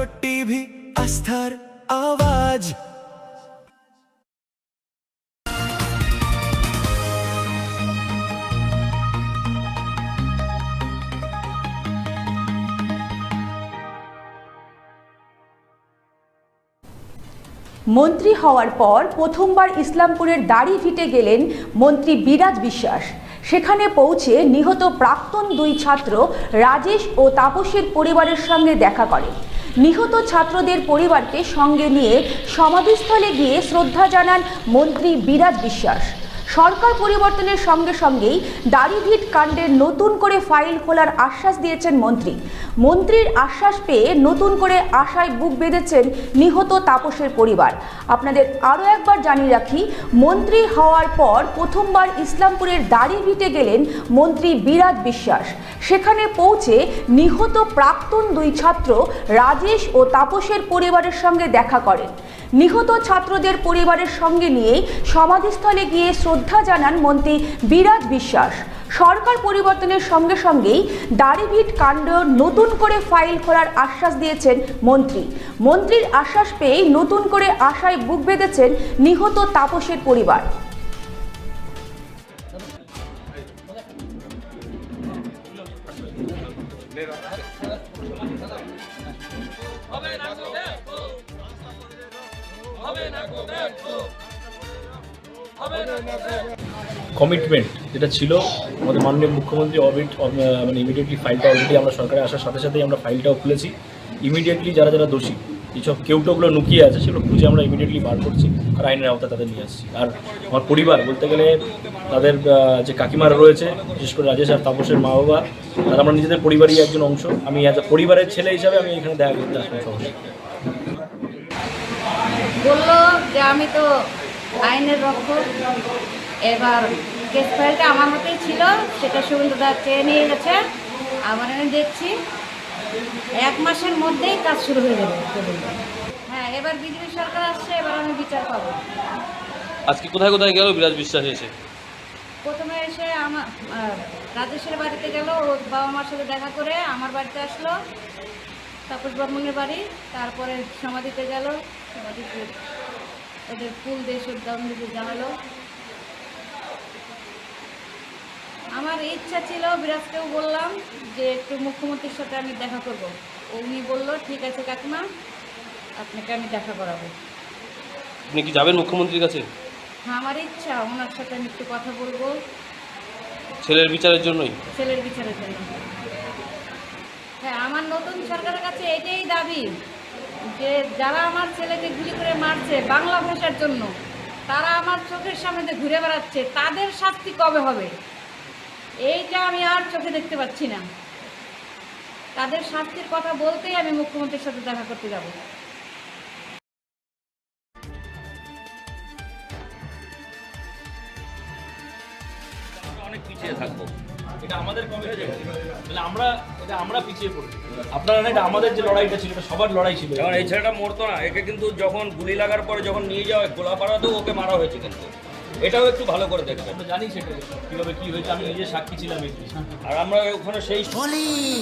Bharat TV, আস্থার আওয়াজ। মন্ত্রী হওয়ার পর প্রথমবার ইসলামপুরের দাড়িভিটে গেলেন মন্ত্রী বিরাজ বিশ্বাস। সেখানে পৌঁছে নিহত প্রাক্তন দুই ছাত্র রাজেশ ও তাপসের পরিবারের সঙ্গে দেখা করেন। নিহত ছাত্রদের পরিবারকে সঙ্গে নিয়ে সমাধিস্থলে গিয়ে শ্রদ্ধা জানান মন্ত্রী বিরাজ বিশ্বাস। সরকার পরিবর্তনের সঙ্গে সঙ্গেই দাড়িভিট কাণ্ডের নতুন করে ফাইল খোলার আশ্বাস দিয়েছেন মন্ত্রী। মন্ত্রীর আশ্বাস পেয়ে নতুন করে আশায় বুক বেঁধেছেন নিহত তাপসের পরিবার। আপনাদের আরও একবার জানিয়ে রাখি, মন্ত্রী হওয়ার পর প্রথমবার ইসলামপুরের দাড়িভিটে গেলেন মন্ত্রী বিরাজ বিশ্বাস। সেখানে পৌঁছে নিহত প্রাক্তন দুই ছাত্র রাজেশ ও তাপসের পরিবারের সঙ্গে দেখা করেন। নিহত ছাত্রদের পরিবারের সঙ্গে নিয়ে সমাধিস্থলে গিয়ে শ্রদ্ধা জানান মন্ত্রী বিরাজ বিশ্বাস। সরকার পরিবর্তনের সঙ্গে সঙ্গেই দাড়িভিট কাণ্ড নতুন করে ফাইল খোলার আশ্বাস দিয়েছেন মন্ত্রী। মন্ত্রীর আশ্বাস পেয়ে নতুন করে আশায় বুক বেঁধেছেন নিহত তাপসের পরিবার। কমিটমেন্ট যেটা ছিল আমাদের মাননীয় মুখ্যমন্ত্রী মানে ইমিডিয়েটলি ফাইলটা অলরেডি আমরা সরকারে আসার সাথে সাথেই আমরা ফাইলটাও খুলেছি। ইমিডিয়েটলি যারা যারা দোষী, এইসব কেউটোগুলো লুকিয়ে আছে সেগুলো খুঁজে আমরা ইমিডিয়েটলি বার করছি আর আইনের আওতায় তাদের নিয়ে আসছি। আর আমার পরিবার বলতে গেলে তাদের যে কাকিমারা রয়েছে, বিশেষ করে রাজেশ আর তাপসের মা বাবা, তারা আমরা নিজেদের পরিবারই একজন অংশ। আমি অ্যাজ এ পরিবারের ছেলে হিসাবে আমি এখানে দেখা করতে আসলাম সহজে। বললো যে আমি তো আইনের রক্ষক, এবার কেস ফাইলটা আমার হাতেই ছিল, সেটা শুভেন্দুদা চেয়ে নিয়ে গেছে। আবার আমি দেখছি 1 মাসের মধ্যেই কাজ শুরু হয়ে যাবে। হ্যাঁ, এবার বিজেপি সরকার আসছে, এবার আমি বিচার পাবো। আজকে কোথায় কোথায় গেল বিরাজ বিশ্বাস এসে? প্রথমে এসে আমার রাজেশের বাড়িতে গেল, ওর বাবা মার সাথে দেখা করে আমার বাড়িতে আসলো, তাপস বর্মনের বাড়ি। তারপরে সমাধিতে গেল, সমাধিতে ওদের ফুল দিয়ে শ্রদ্ধাঞ্জলি জানালো। আমার ইচ্ছা ছিল, বিরাজকেও বললাম যে একটু মুখ্যমন্ত্রীর সাথে আমি দেখা করব। উনি বলল ঠিক আছে কাকিমা, আপনাকে আমি দেখা করাবো। আপনি কি যাবেন মুখ্যমন্ত্রীর কাছে? হ্যাঁ, আমার ইচ্ছা ওনার সাথে আমি একটু কথা বলবো, ছেলের বিচারের জন্যই। ছেলের বিচারের জন্য। হ্যাঁ, আমার নতুন সরকারের কাছে এটাই দাবি যে যারা আমার ছেলেকে গুলি করে মারছে বাংলা ভাষার জন্য, তারা আমার চোখের সামনে ঘুরে বেড়াচ্ছে, তাদের শাস্তি কবে হবে এইটা আমি আর চোখে দেখতে পাচ্ছি না। তাদের শাস্তির কথা বলতেই আমি মুখ্যমন্ত্রীর সাথে দেখা করতে যাব। অনেক পিছিয়ে থাকবো, এটা আমাদের কমিটি, আমরা পিছিয়ে পড়ছি। আপনারা না, এটা আমাদের যে লড়াইটা ছিল, এটা সবার লড়াই ছিল। কারণ এই ছেলেটা মরতো না, একে কিন্তু যখন গুলি লাগার পরে যখন নিয়ে যাওয়া গোলাপাড়াতেও ওকে মারা হয়েছে, কিন্তু এটাও একটু ভালো করে দেখবেন। আমরা জানি সেটা কীভাবে কী হয়েছে, আমি নিজে সাক্ষী ছিলাম। আর আমরা ওখানে সেই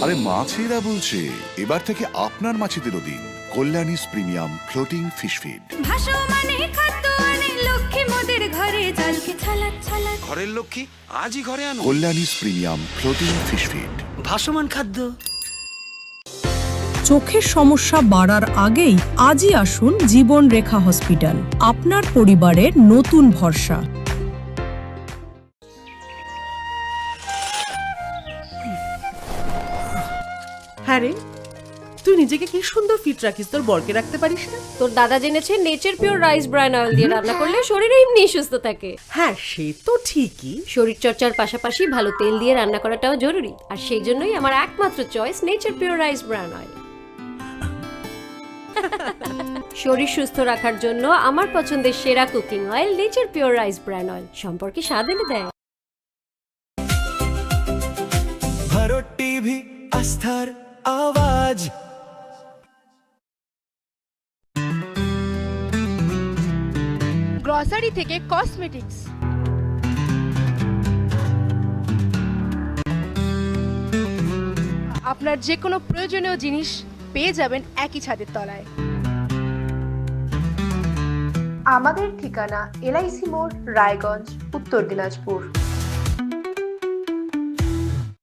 আরে মাছেরা বলছে, এবার থেকে আপনার মাছেদেরও দিন কল্যাণীস প্রিমিয়াম ফ্লোটিং ফিশ ফিড। ঘরের লক্ষ্মী আজই ঘরে আনো কল্যাণীস প্রিমিয়াম ফ্লোটিং ফিশ ফিড। ভাসমান খাদ্য। চোখের সমস্যা বাড়ার আগেই আজই আসুন জীবন রেখা হসপিটাল, আপনার পরিবারের নতুন ভরসা। হ্যাঁ রে, তুই নিজেকে কি সুন্দর ফিট রাখিস, তোর বরকে রাখতে পারিস না? তোর দাদা জেনেছে nature pure rice bran oil দিয়ে রান্না করলে শরীর এমনি সুস্থ থাকে। হ্যাঁ, সে তো ঠিকই। শরীর চর্চার পাশাপাশি ভালো তেল দিয়ে রান্না করাটাও জরুরি, আর সেই জন্যই আমার একমাত্র choice nature pure rice bran oil. শরীর সুস্থ রাখার জন্য আমার পছন্দের সেরা cooking oil nature pure rice bran oil, সম্পর্কে স্বাদ এনে দেয়। ভারত টিভি, আস্থার আওয়াজ। গ্রসারি থেকে কসমেটিক্স, আপনার যে কোনো প্রয়োজনীয় জিনিস পেয়ে যাবেন একই ছাদের তলায়। আমাদের ঠিকানা LIC মোড়, রায়গঞ্জ, উত্তর দিনাজপুর।